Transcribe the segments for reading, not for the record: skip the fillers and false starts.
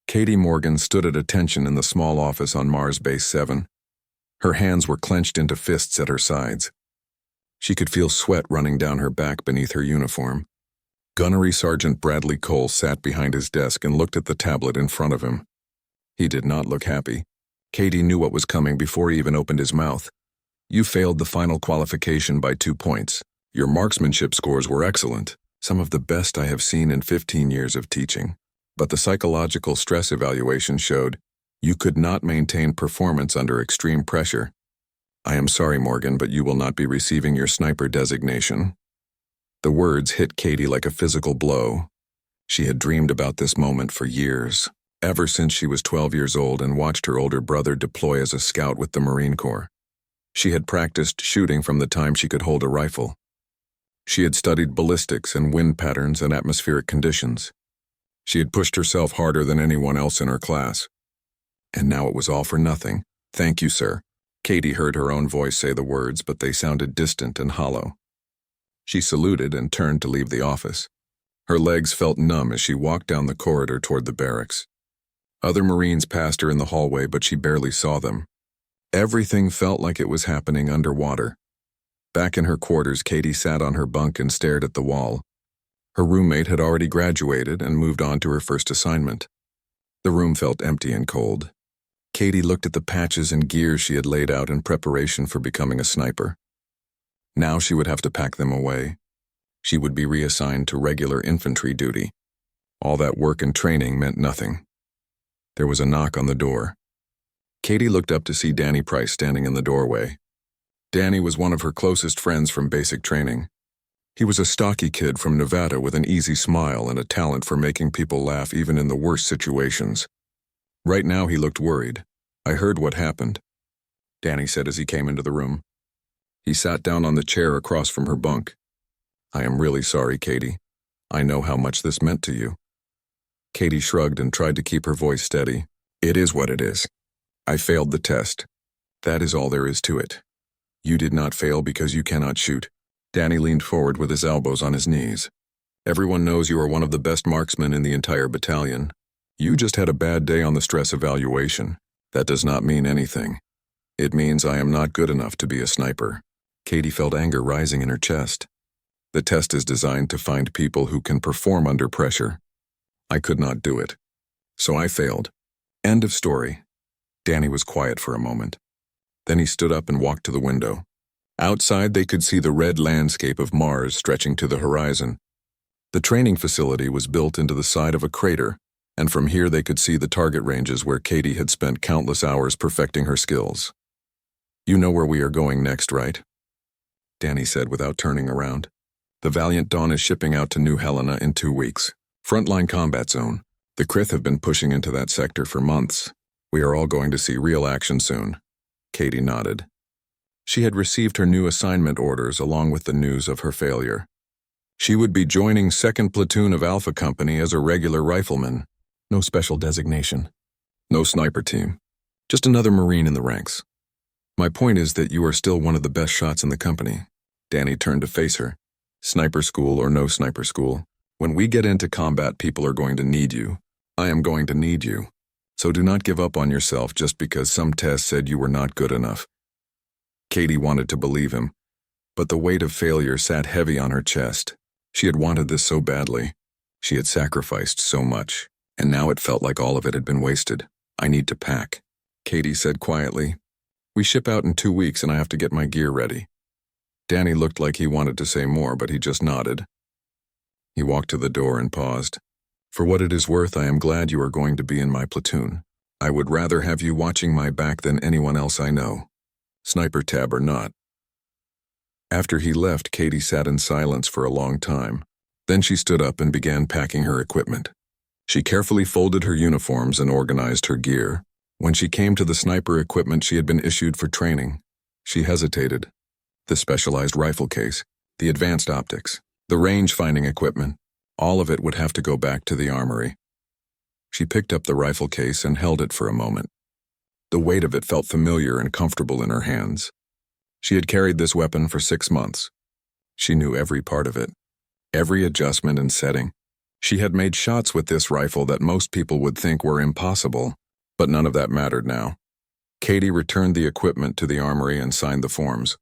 Katie Morgan stood at attention in the small office on Mars Base 7. Her hands were clenched into fists at her sides. She could feel sweat running down her back beneath her uniform. Gunnery Sergeant Bradley Cole sat behind his desk and looked at the tablet in front of him. He did not look happy. Katie knew what was coming before he even opened his mouth. You failed the final qualification by 2 points. Your marksmanship scores were excellent, some of the best I have seen in 15 years of teaching. But the psychological stress evaluation showed you could not maintain performance under extreme pressure. I am sorry, Morgan, but you will not be receiving your sniper designation. The words hit Katie like a physical blow. She had dreamed about this moment for years, ever since she was 12 years old and watched her older brother deploy as a scout with the Marine Corps. She had practiced shooting from the time she could hold a rifle. She had studied ballistics and wind patterns and atmospheric conditions. She had pushed herself harder than anyone else in her class. And now it was all for nothing. Thank you, sir. Katie heard her own voice say the words, but they sounded distant and hollow. She saluted and turned to leave the office. Her legs felt numb as she walked down the corridor toward the barracks. Other Marines passed her in the hallway, but she barely saw them. Everything felt like it was happening underwater. Back in her quarters, Katie sat on her bunk and stared at the wall. Her roommate had already graduated and moved on to her first assignment. The room felt empty and cold. Katie looked at the patches and gear she had laid out in preparation for becoming a sniper. Now she would have to pack them away. She would be reassigned to regular infantry duty. All that work and training meant nothing. There was a knock on the door. Katie looked up to see Danny Price standing in the doorway. Danny was one of her closest friends from basic training. He was a stocky kid from Nevada with an easy smile and a talent for making people laugh even in the worst situations. Right now he looked worried. I heard what happened, Danny said as he came into the room. He sat down on the chair across from her bunk. I am really sorry, Katie. I know how much this meant to you. Katie shrugged and tried to keep her voice steady. It is what it is. I failed the test. That is all there is to it. You did not fail because you cannot shoot. Danny leaned forward with his elbows on his knees. Everyone knows you are one of the best marksmen in the entire battalion. You just had a bad day on the stress evaluation. That does not mean anything. It means I am not good enough to be a sniper. Katie felt anger rising in her chest. The test is designed to find people who can perform under pressure. I could not do it. So I failed. End of story. Danny was quiet for a moment. Then he stood up and walked to the window. Outside, they could see the red landscape of Mars stretching to the horizon. The training facility was built into the side of a crater, and from here they could see the target ranges where Katie had spent countless hours perfecting her skills. You know where we are going next, right? Danny said without turning around. The Valiant Dawn is shipping out to New Helena in 2 weeks. Frontline combat zone. The Krith have been pushing into that sector for months. We are all going to see real action soon. Katie nodded. She had received her new assignment orders along with the news of her failure. She would be joining 2nd Platoon of Alpha Company as a regular rifleman. No special designation. No sniper team. Just another Marine in the ranks. My point is that you are still one of the best shots in the company. Danny turned to face her. Sniper school or no sniper school. When we get into combat, people are going to need you. I am going to need you. So do not give up on yourself just because some test said you were not good enough. Katie wanted to believe him, but the weight of failure sat heavy on her chest. She had wanted this so badly. She had sacrificed so much, and now it felt like all of it had been wasted. I need to pack, Katie said quietly. We ship out in 2 weeks and I have to get my gear ready. Danny looked like he wanted to say more, but he just nodded. He walked to the door and paused. For what it is worth, I am glad you are going to be in my platoon. I would rather have you watching my back than anyone else I know. Sniper tab or not. After he left, Katie sat in silence for a long time. Then she stood up and began packing her equipment. She carefully folded her uniforms and organized her gear. When she came to the sniper equipment she had been issued for training, she hesitated. The specialized rifle case, the advanced optics, the range-finding equipment, all of it would have to go back to the armory. She picked up the rifle case and held it for a moment. The weight of it felt familiar and comfortable in her hands. She had carried this weapon for 6 months. She knew every part of it, every adjustment and setting. She had made shots with this rifle that most people would think were impossible, but none of that mattered now. Katie returned the equipment to the armory and signed the forms.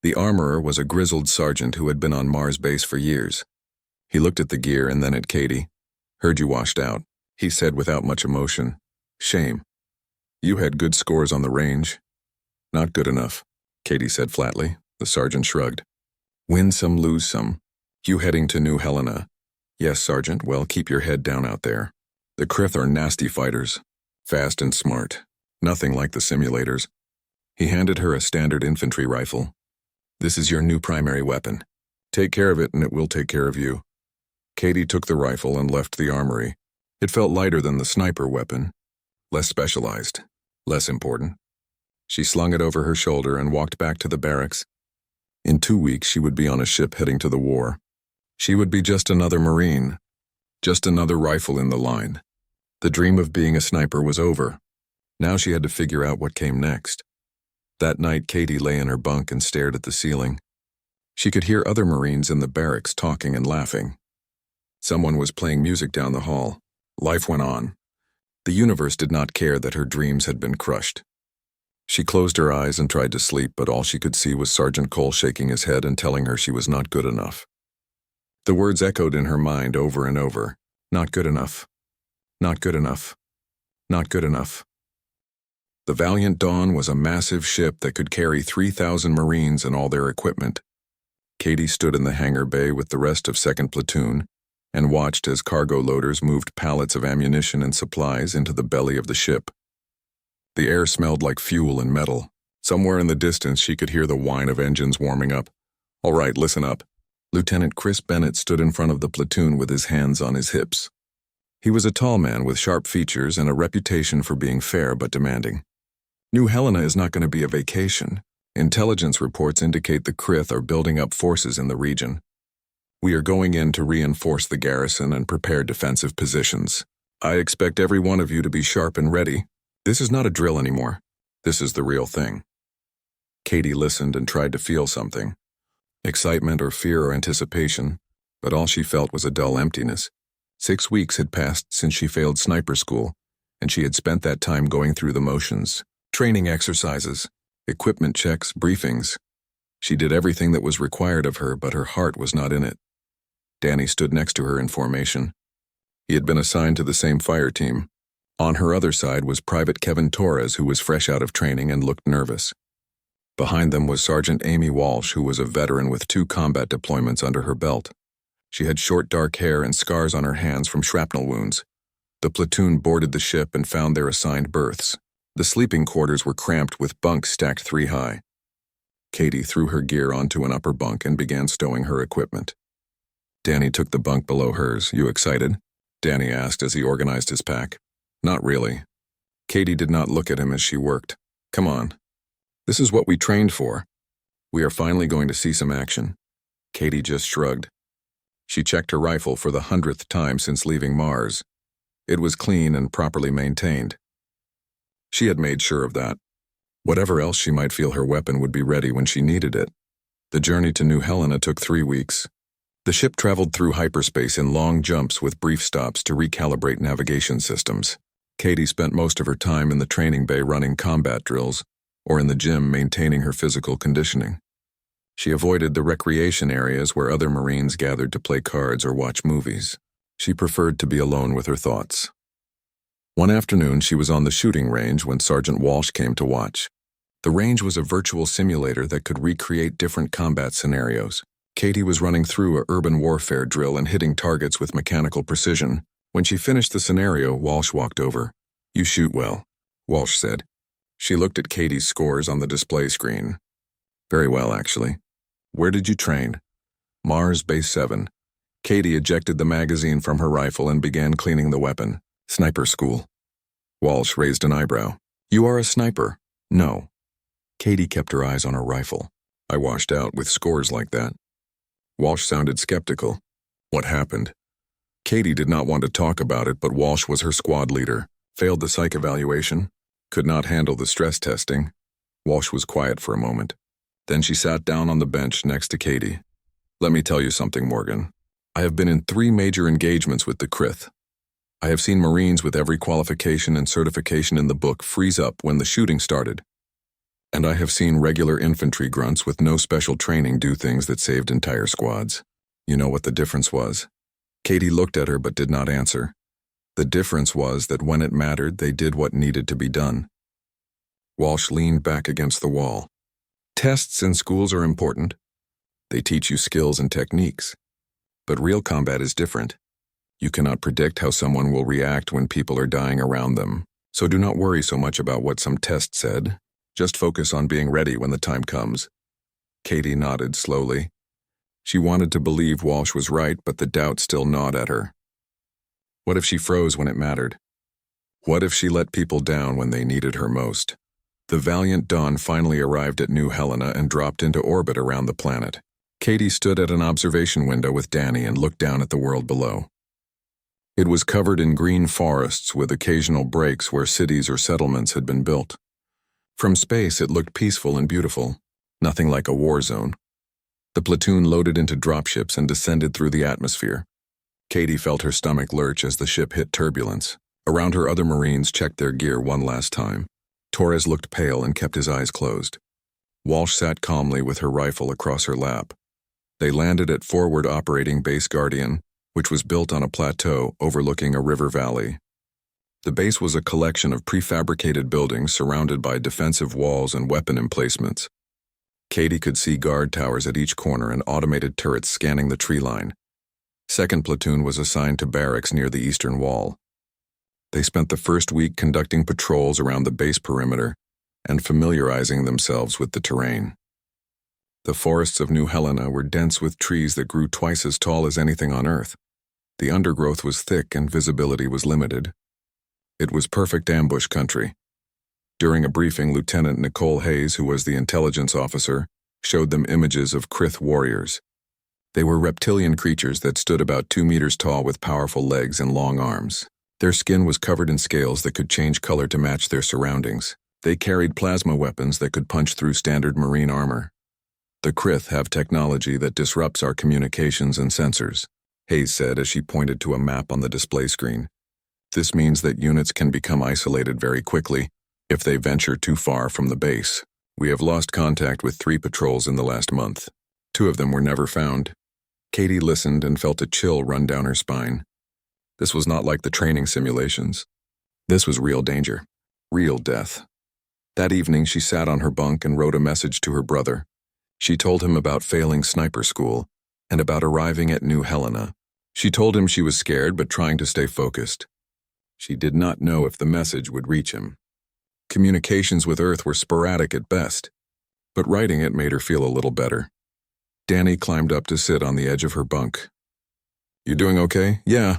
The armorer was a grizzled sergeant who had been on Mars base for years. He looked at the gear and then at Katie. "Heard you washed out," he said without much emotion. "Shame. You had good scores on the range." "Not good enough," Katie said flatly. The sergeant shrugged. "Win some, lose some. You heading to New Helena?" "Yes, Sergeant. Well, keep your head down out there. The Krith are nasty fighters. Fast and smart. Nothing like the simulators." He handed her a standard infantry rifle. "This is your new primary weapon. Take care of it and it will take care of you." Katie took the rifle and left the armory. It felt lighter than the sniper weapon. Less specialized. Less important. She slung it over her shoulder and walked back to the barracks. In 2 weeks she would be on a ship heading to the war. She would be just another Marine. Just another rifle in the line. The dream of being a sniper was over. Now she had to figure out what came next. That night Katie lay in her bunk and stared at the ceiling. She could hear other Marines in the barracks talking and laughing. Someone was playing music down the hall. Life went on. The universe did not care that her dreams had been crushed. She closed her eyes and tried to sleep, but all she could see was Sergeant Cole shaking his head and telling her she was not good enough. The words echoed in her mind over and over. Not good enough. Not good enough. Not good enough. The Valiant Dawn was a massive ship that could carry 3,000 Marines and all their equipment. Katie stood in the hangar bay with the rest of 2nd Platoon and watched as cargo loaders moved pallets of ammunition and supplies into the belly of the ship. The air smelled like fuel and metal. Somewhere in the distance she could hear the whine of engines warming up. "All right, listen up." Lieutenant Chris Bennett stood in front of the platoon with his hands on his hips. He was a tall man with sharp features and a reputation for being fair but demanding. "New Helena is not going to be a vacation. Intelligence reports indicate the Krith are building up forces in the region. We are going in to reinforce the garrison and prepare defensive positions. I expect every one of you to be sharp and ready. This is not a drill anymore. This is the real thing." Katie listened and tried to feel something. Excitement or fear or anticipation, but all she felt was a dull emptiness. 6 weeks had passed since she failed sniper school, and she had spent that time going through the motions. Training exercises, equipment checks, briefings. She did everything that was required of her, but her heart was not in it. Danny stood next to her in formation. He had been assigned to the same fire team. On her other side was Private Kevin Torres, who was fresh out of training and looked nervous. Behind them was Sergeant Amy Walsh, who was a veteran with 2 combat deployments under her belt. She had short dark hair and scars on her hands from shrapnel wounds. The platoon boarded the ship and found their assigned berths. The sleeping quarters were cramped with bunks stacked 3 high. Katie threw her gear onto an upper bunk and began stowing her equipment. Danny took the bunk below hers. "You excited?" Danny asked as he organized his pack. "Not really." Katie did not look at him as she worked. "Come on. This is what we trained for. We are finally going to see some action." Katie just shrugged. She checked her rifle for the 100th time since leaving Mars. It was clean and properly maintained. She had made sure of that. Whatever else she might feel, her weapon would be ready when she needed it. The journey to New Helena took 3 weeks. The ship traveled through hyperspace in long jumps with brief stops to recalibrate navigation systems. Katie spent most of her time in the training bay running combat drills, or in the gym maintaining her physical conditioning. She avoided the recreation areas where other Marines gathered to play cards or watch movies. She preferred to be alone with her thoughts. One afternoon, she was on the shooting range when Sergeant Walsh came to watch. The range was a virtual simulator that could recreate different combat scenarios. Katie was running through a urban warfare drill and hitting targets with mechanical precision. When she finished the scenario, Walsh walked over. "You shoot well," Walsh said. She looked at Katie's scores on the display screen. "Very well, actually." "Where did you train?" "Mars Base 7. Katie ejected the magazine from her rifle and began cleaning the weapon. "Sniper school." Walsh raised an eyebrow. "You are a sniper?" "No." Katie kept her eyes on her rifle. "I washed out with scores like that." Walsh sounded skeptical. "What happened?" Katie did not want to talk about it, but Walsh was her squad leader. "Failed the psych evaluation. Could not handle the stress testing." Walsh was quiet for a moment. Then she sat down on the bench next to Katie. "Let me tell you something, Morgan. I have been in 3 major engagements with the Krith. I have seen Marines with every qualification and certification in the book freeze up when the shooting started. And I have seen regular infantry grunts with no special training do things that saved entire squads. You know what the difference was? Katie looked at her but did not answer. The difference was that when it mattered, they did what needed to be done. Walsh leaned back against the wall. Tests in schools are important. They teach you skills and techniques. But real combat is different. You cannot predict how someone will react when people are dying around them, so do not worry so much about what some test said. Just focus on being ready when the time comes. Katie nodded slowly. She wanted to believe Walsh was right, but the doubt still gnawed at her. What if she froze when it mattered? What if she let people down when they needed her most? The Valiant Dawn finally arrived at New Helena and dropped into orbit around the planet. Katie stood at an observation window with Danny and looked down at the world below. It was covered in green forests with occasional breaks where cities or settlements had been built. From space, it looked peaceful and beautiful, nothing like a war zone. The platoon loaded into dropships and descended through the atmosphere. Katie felt her stomach lurch as the ship hit turbulence. Around her, other Marines checked their gear one last time. Torres looked pale and kept his eyes closed. Walsh sat calmly with her rifle across her lap. They landed at Forward Operating Base Guardian, which was built on a plateau overlooking a river valley. The base was a collection of prefabricated buildings surrounded by defensive walls and weapon emplacements. Katie could see guard towers at each corner and automated turrets scanning the tree line. Second platoon was assigned to barracks near the eastern wall. They spent the first week conducting patrols around the base perimeter and familiarizing themselves with the terrain. The forests of New Helena were dense with trees that grew twice as tall as anything on Earth. The undergrowth was thick and visibility was limited. It was perfect ambush country. During a briefing, Lieutenant Nicole Hayes, who was the intelligence officer, showed them images of Krith warriors. They were reptilian creatures that stood about 2 meters tall with powerful legs and long arms. Their skin was covered in scales that could change color to match their surroundings. They carried plasma weapons that could punch through standard marine armor. The Krith have technology that disrupts our communications and sensors, Hayes said as she pointed to a map on the display screen. This means that units can become isolated very quickly if they venture too far from the base. We have lost contact with 3 patrols in the last month. 2 of them were never found. Katie listened and felt a chill run down her spine. This was not like the training simulations. This was real danger, real death. That evening, she sat on her bunk and wrote a message to her brother. She told him about failing sniper school and about arriving at New Helena. She told him she was scared but trying to stay focused. She did not know if the message would reach him. Communications with Earth were sporadic at best, but writing it made her feel a little better. Danny climbed up to sit on the edge of her bunk. "You doing okay?" "Yeah."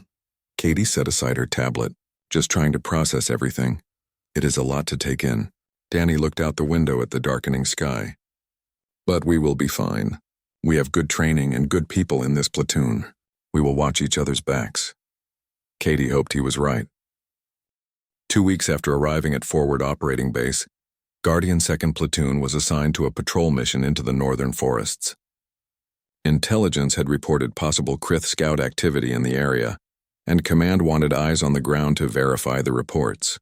Katie set aside her tablet, just trying to process everything. It is a lot to take in. Danny looked out the window at the darkening sky. "But we will be fine. We have good training and good people in this platoon. We will watch each other's backs." Katie hoped he was right. 2 weeks after arriving at Forward Operating Base, Guardian 2nd Platoon was assigned to a patrol mission into the northern forests. Intelligence had reported possible Krith scout activity in the area, and Command wanted eyes on the ground to verify the reports.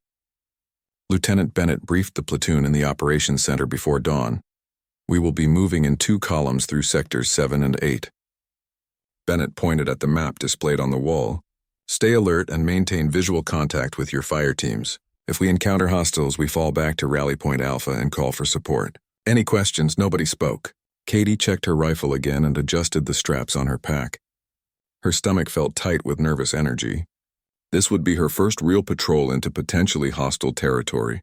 Lieutenant Bennett briefed the platoon in the operations center before dawn. "We will be moving in 2 columns through sectors 7 and 8. Bennett pointed at the map displayed on the wall. "Stay alert and maintain visual contact with your fire teams. If we encounter hostiles, we fall back to Rally Point Alpha and call for support." Any questions? Nobody spoke. Katie checked her rifle again and adjusted the straps on her pack. Her stomach felt tight with nervous energy. This would be her first real patrol into potentially hostile territory.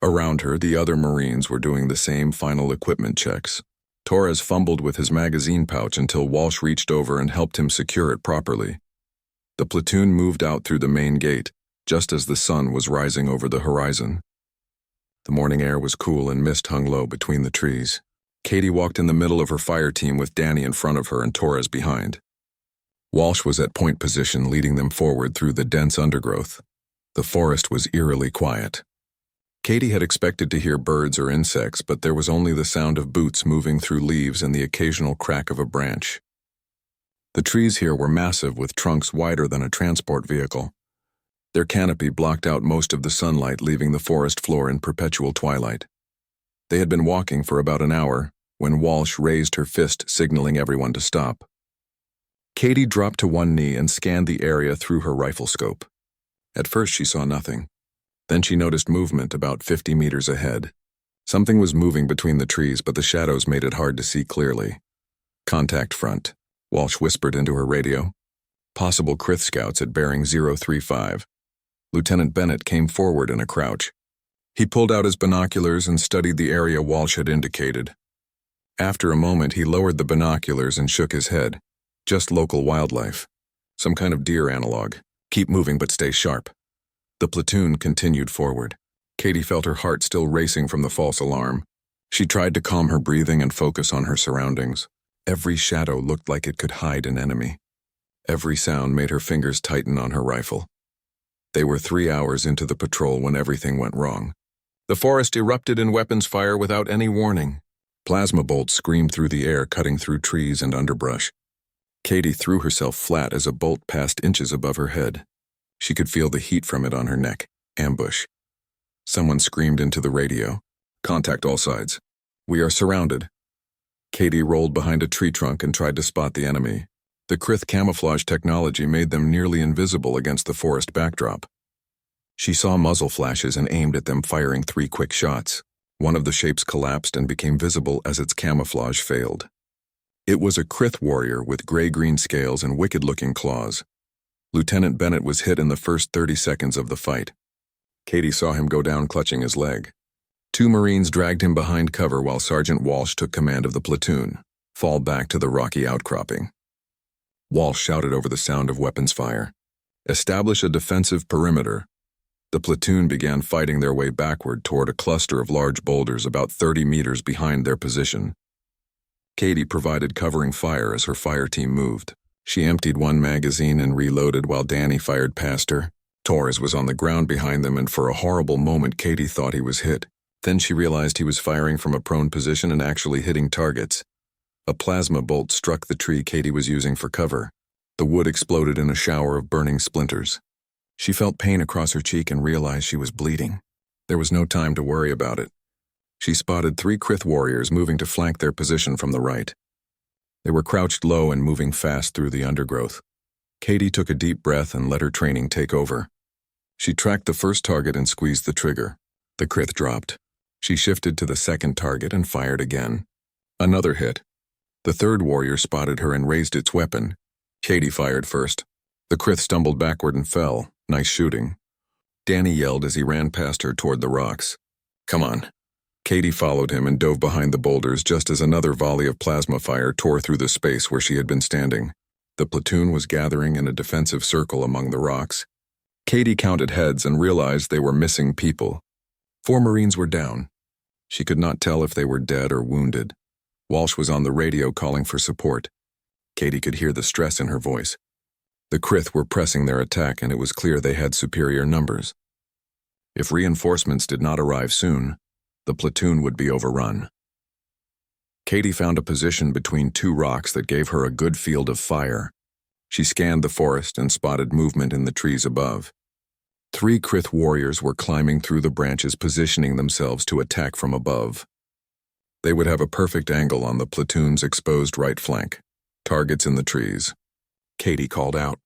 Around her, the other Marines were doing the same final equipment checks. Torres fumbled with his magazine pouch until Walsh reached over and helped him secure it properly. The platoon moved out through the main gate, just as the sun was rising over the horizon. The morning air was cool and mist hung low between the trees. Katie walked in the middle of her fire team with Danny in front of her and Torres behind. Walsh was at point position, leading them forward through the dense undergrowth. The forest was eerily quiet. Katie had expected to hear birds or insects, but there was only the sound of boots moving through leaves and the occasional crack of a branch. The trees here were massive with trunks wider than a transport vehicle. Their canopy blocked out most of the sunlight, leaving the forest floor in perpetual twilight. They had been walking for about an hour when Walsh raised her fist, signaling everyone to stop. Katie dropped to one knee and scanned the area through her rifle scope. At first she saw nothing. Then she noticed movement about 50 meters ahead. Something was moving between the trees, but the shadows made it hard to see clearly. "Contact front," Walsh whispered into her radio. "Possible Krith scouts at bearing 035. Lieutenant Bennett came forward in a crouch. He pulled out his binoculars and studied the area Walsh had indicated. After a moment, he lowered the binoculars and shook his head. "Just local wildlife. Some kind of deer analog. Keep moving but stay sharp." The platoon continued forward. Katie felt her heart still racing from the false alarm. She tried to calm her breathing and focus on her surroundings. Every shadow looked like it could hide an enemy. Every sound made her fingers tighten on her rifle. They were 3 hours into the patrol when everything went wrong. The forest erupted in weapons fire without any warning. Plasma bolts screamed through the air, cutting through trees and underbrush. Katie threw herself flat as a bolt passed inches above her head. She could feel the heat from it on her neck. Ambush. Someone screamed into the radio. "Contact all sides. We are surrounded." Katie rolled behind a tree trunk and tried to spot the enemy. The Krith camouflage technology made them nearly invisible against the forest backdrop. She saw muzzle flashes and aimed at them, firing 3 quick shots. One of the shapes collapsed and became visible as its camouflage failed. It was a Krith warrior with gray-green scales and wicked-looking claws. Lieutenant Bennett was hit in the first 30 seconds of the fight. Katie saw him go down clutching his leg. 2 Marines dragged him behind cover while Sergeant Walsh took command of the platoon. "Fall back to the rocky outcropping." Walsh shouted over the sound of weapons fire. "Establish a defensive perimeter." The platoon began fighting their way backward toward a cluster of large boulders about 30 meters behind their position. Katie provided covering fire as her fire team moved. She emptied 1 magazine and reloaded while Danny fired past her. Torres was on the ground behind them, and for a horrible moment Katie thought he was hit. Then she realized he was firing from a prone position and actually hitting targets. A plasma bolt struck the tree Katie was using for cover. The wood exploded in a shower of burning splinters. She felt pain across her cheek and realized she was bleeding. There was no time to worry about it. She spotted 3 Krith warriors moving to flank their position from the right. They were crouched low and moving fast through the undergrowth. Katie took a deep breath and let her training take over. She tracked the first target and squeezed the trigger. The Krith dropped. She shifted to the second target and fired again. Another hit. The third warrior spotted her and raised its weapon. Katie fired first. The Krith stumbled backward and fell. Nice shooting. Danny yelled as he ran past her toward the rocks. "Come on." Katie followed him and dove behind the boulders just as another volley of plasma fire tore through the space where she had been standing. The platoon was gathering in a defensive circle among the rocks. Katie counted heads and realized they were missing people. 4 Marines were down. She could not tell if they were dead or wounded. Walsh was on the radio calling for support. Katie could hear the stress in her voice. The Krith were pressing their attack, and it was clear they had superior numbers. If reinforcements did not arrive soon, the platoon would be overrun. Katie found a position between 2 rocks that gave her a good field of fire. She scanned the forest and spotted movement in the trees above. 3 Krith warriors were climbing through the branches, positioning themselves to attack from above. They would have a perfect angle on the platoon's exposed right flank. Targets in the trees. Katie called out.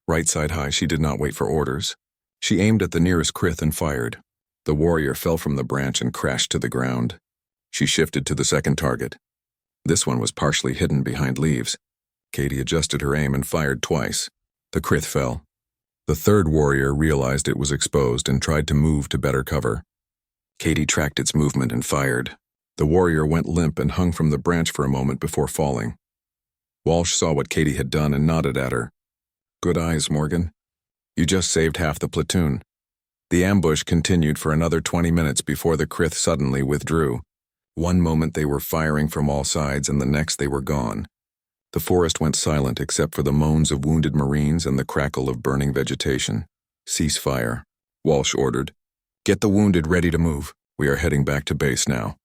Right side high, she did not wait for orders. She aimed at the nearest Krith and fired. The warrior fell from the branch and crashed to the ground. She shifted to the second target. This one was partially hidden behind leaves. Katie adjusted her aim and fired twice. The Krith fell. The third warrior realized it was exposed and tried to move to better cover. Katie tracked its movement and fired. The warrior went limp and hung from the branch for a moment before falling. Walsh saw what Katie had done and nodded at her. "Good eyes, Morgan. You just saved half the platoon." The ambush continued for another 20 minutes before the Krith suddenly withdrew. One moment they were firing from all sides, and the next they were gone. The forest went silent except for the moans of wounded Marines and the crackle of burning vegetation. "Cease fire," Walsh ordered. "Get the wounded ready to move. We are heading back to base now."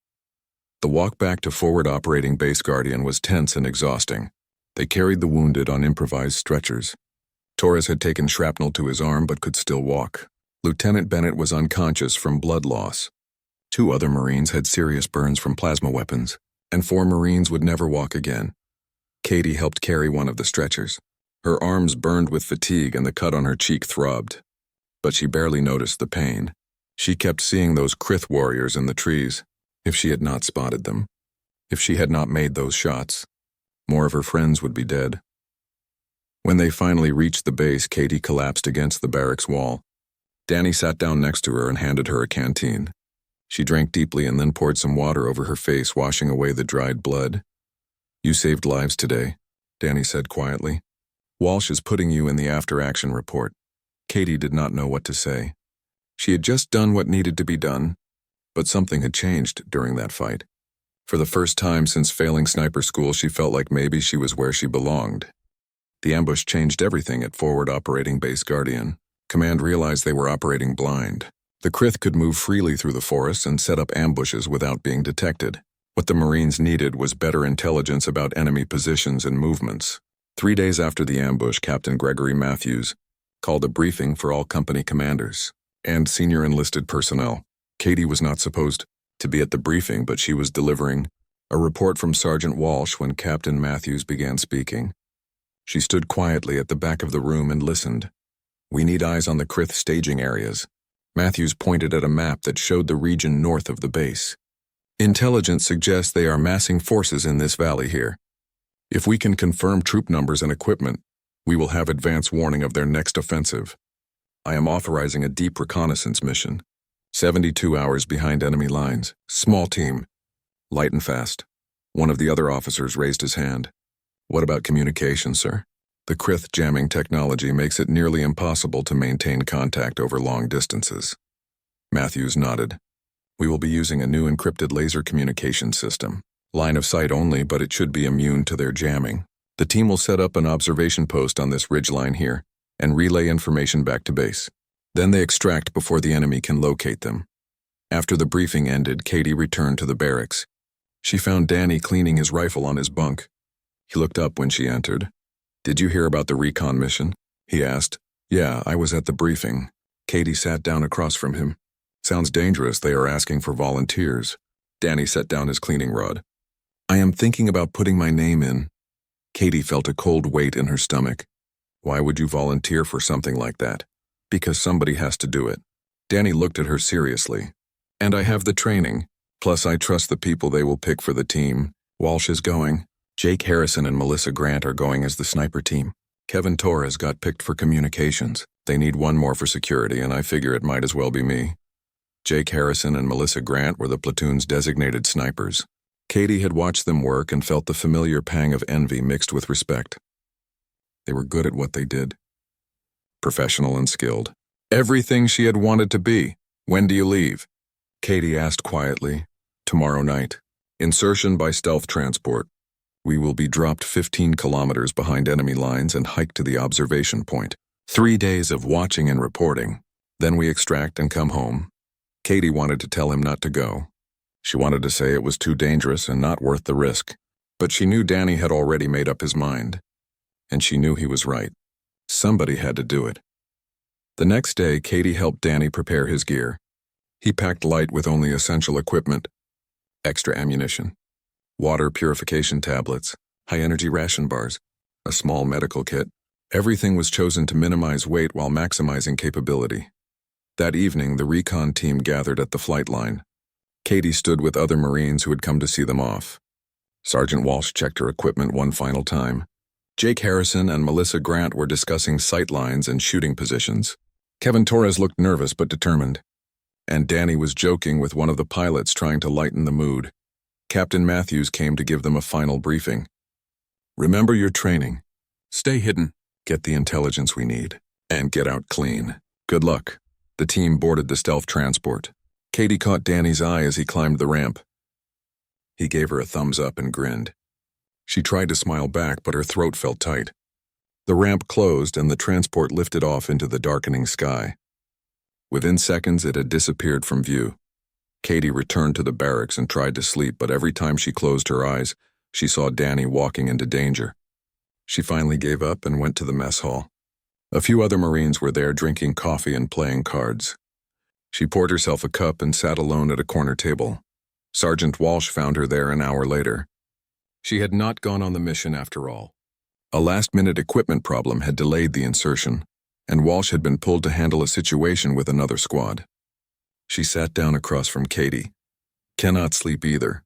The walk back to forward operating Base Guardian was tense and exhausting. They carried the wounded on improvised stretchers. Torres had taken shrapnel to his arm but could still walk. Lieutenant Bennett was unconscious from blood loss. 2 other Marines had serious burns from plasma weapons, and 4 Marines would never walk again. Katie helped carry one of the stretchers. Her arms burned with fatigue and the cut on her cheek throbbed. But she barely noticed the pain. She kept seeing those Krith warriors in the trees. If she had not spotted them, if she had not made those shots, more of her friends would be dead. When they finally reached the base, Katie collapsed against the barracks wall. Danny sat down next to her and handed her a canteen. She drank deeply and then poured some water over her face, washing away the dried blood. "You saved lives today," Danny said quietly. "Walsh is putting you in the after-action report." Katie did not know what to say. She had just done what needed to be done, but something had changed during that fight. For the first time since failing sniper school, she felt like maybe she was where she belonged. The ambush changed everything at Forward Operating Base Guardian. Command realized they were operating blind. The Krith could move freely through the forest and set up ambushes without being detected. What the Marines needed was better intelligence about enemy positions and movements. 3 days after the ambush, Captain Gregory Matthews called a briefing for all company commanders and senior enlisted personnel. Katie was not supposed to be at the briefing, but she was delivering a report from Sergeant Walsh when Captain Matthews began speaking. She stood quietly at the back of the room and listened. "We need eyes on the Krith staging areas." Matthews pointed at a map that showed the region north of the base. "Intelligence suggests they are massing forces in this valley here. If we can confirm troop numbers and equipment, we will have advance warning of their next offensive. I am authorizing a deep reconnaissance mission. 72 hours behind enemy lines. Small team. Light and fast." One of the other officers raised his hand. "What about communication, sir?" "The Krith jamming technology makes it nearly impossible to maintain contact over long distances." Matthews nodded. "We will be using a new encrypted laser communication system. Line of sight only, but it should be immune to their jamming. The team will set up an observation post on this ridgeline here and relay information back to base. Then they extract before the enemy can locate them." After the briefing ended, Katie returned to the barracks. She found Danny cleaning his rifle on his bunk. He looked up when she entered. "Did you hear about the recon mission?" he asked. "Yeah, I was at the briefing." Katie sat down across from him. "Sounds dangerous. They are asking for volunteers." Danny set down his cleaning rod. "I am thinking about putting my name in." Katie felt a cold weight in her stomach. "Why would you volunteer for something like that?" "Because somebody has to do it." Danny looked at her seriously. "And I have the training. Plus I trust the people they will pick for the team. Walsh is going. Jake Harrison and Melissa Grant are going as the sniper team. Kevin Torres got picked for communications. They need one more for security, and I figure it might as well be me." Jake Harrison and Melissa Grant were the platoon's designated snipers. Katie had watched them work and felt the familiar pang of envy mixed with respect. They were good at what they did. Professional and skilled. Everything she had wanted to be. "When do you leave?" Katie asked quietly. "Tomorrow night. Insertion by stealth transport. We will be dropped 15 kilometers behind enemy lines and hike to the observation point. 3 days of watching and reporting. Then we extract and come home." Katie wanted to tell him not to go. She wanted to say it was too dangerous and not worth the risk. But she knew Danny had already made up his mind. And she knew he was right. Somebody had to do it. The next day, Katie helped Danny prepare his gear. He packed light with only essential equipment, extra ammunition, water purification tablets, high-energy ration bars, a small medical kit. Everything was chosen to minimize weight while maximizing capability. That evening, the recon team gathered at the flight line. Katie stood with other Marines who had come to see them off. Sergeant Walsh checked her equipment one final time. Jake Harrison and Melissa Grant were discussing sight lines and shooting positions. Kevin Torres looked nervous but determined. And Danny was joking with one of the pilots, trying to lighten the mood. Captain Matthews came to give them a final briefing. "Remember your training. Stay hidden. Get the intelligence we need. And get out clean. Good luck." The team boarded the stealth transport. Katie caught Danny's eye as he climbed the ramp. He gave her a thumbs up and grinned. She tried to smile back, but her throat felt tight. The ramp closed and the transport lifted off into the darkening sky. Within seconds, it had disappeared from view. Katie returned to the barracks and tried to sleep, but every time she closed her eyes, she saw Danny walking into danger. She finally gave up and went to the mess hall. A few other Marines were there drinking coffee and playing cards. She poured herself a cup and sat alone at a corner table. Sergeant Walsh found her there an hour later. She had not gone on the mission after all. A last-minute equipment problem had delayed the insertion, and Walsh had been pulled to handle a situation with another squad. She sat down across from Katie. "Cannot sleep either,"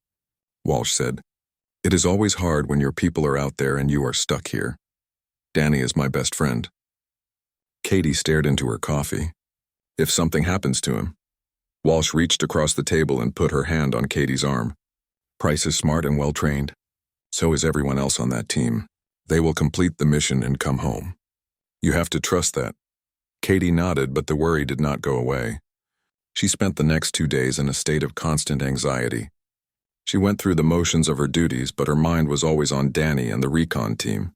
Walsh said. "It is always hard when your people are out there and you are stuck here. Danny is my best friend." Katie stared into her coffee. "If something happens to him." Walsh reached across the table and put her hand on Katie's arm. "Price is smart and well-trained. So is everyone else on that team. They will complete the mission and come home. You have to trust that." Katie nodded, but the worry did not go away. She spent the next 2 days in a state of constant anxiety. She went through the motions of her duties, but her mind was always on Danny and the recon team.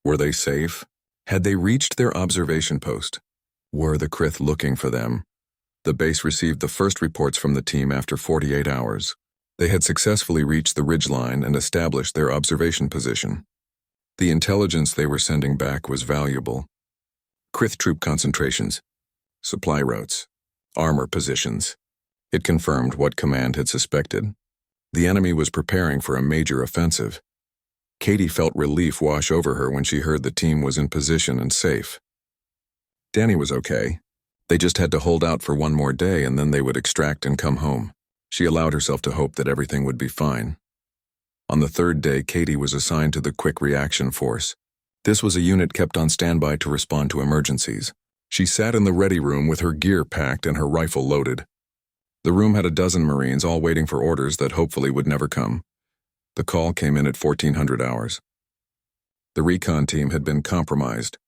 Were they safe? Had they reached their observation post? Were the Krith looking for them? The base received the first reports from the team after 48 hours. They had successfully reached the ridgeline and established their observation position. The intelligence they were sending back was valuable. Krith troop concentrations, supply routes, armor positions. It confirmed what command had suspected. The enemy was preparing for a major offensive. Katie felt relief wash over her when she heard the team was in position and safe. Danny was okay. They just had to hold out for one more day and then they would extract and come home. She allowed herself to hope that everything would be fine. On the third day, Katie was assigned to the Quick Reaction Force. This was a unit kept on standby to respond to emergencies. She sat in the ready room with her gear packed and her rifle loaded. The room had a dozen Marines all waiting for orders that hopefully would never come. The call came in at 1400 hours. The recon team had been compromised.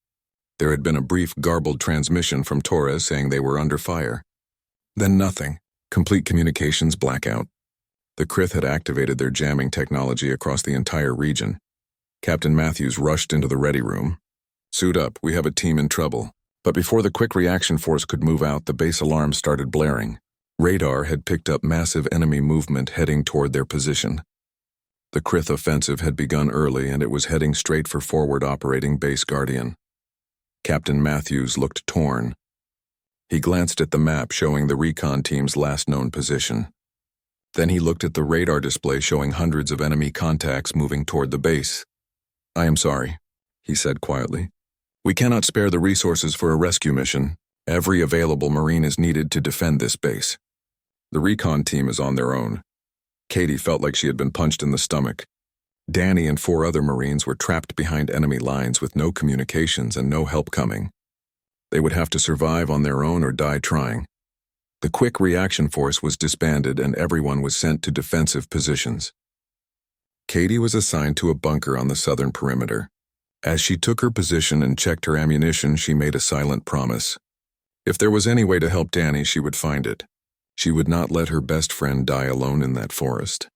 There had been a brief garbled transmission from Torres saying they were under fire. Then nothing. Complete communications blackout. The Krith had activated their jamming technology across the entire region. Captain Matthews rushed into the ready room. "Suit up, we have a team in trouble." But before the Quick Reaction Force could move out, the base alarm started blaring. Radar had picked up massive enemy movement heading toward their position. The Krith offensive had begun early and it was heading straight for forward operating Base Guardian. Captain Matthews looked torn. He glanced at the map showing the recon team's last known position. Then he looked at the radar display showing hundreds of enemy contacts moving toward the base. "I am sorry," he said quietly. "We cannot spare the resources for a rescue mission. Every available Marine is needed to defend this base. The recon team is on their own." Katie felt like she had been punched in the stomach. Danny and 4 other Marines were trapped behind enemy lines with no communications and no help coming. They would have to survive on their own or die trying. The Quick Reaction Force was disbanded and everyone was sent to defensive positions. Katie was assigned to a bunker on the southern perimeter. As she took her position and checked her ammunition, she made a silent promise. If there was any way to help Danny, she would find it. She would not let her best friend die alone in that forest.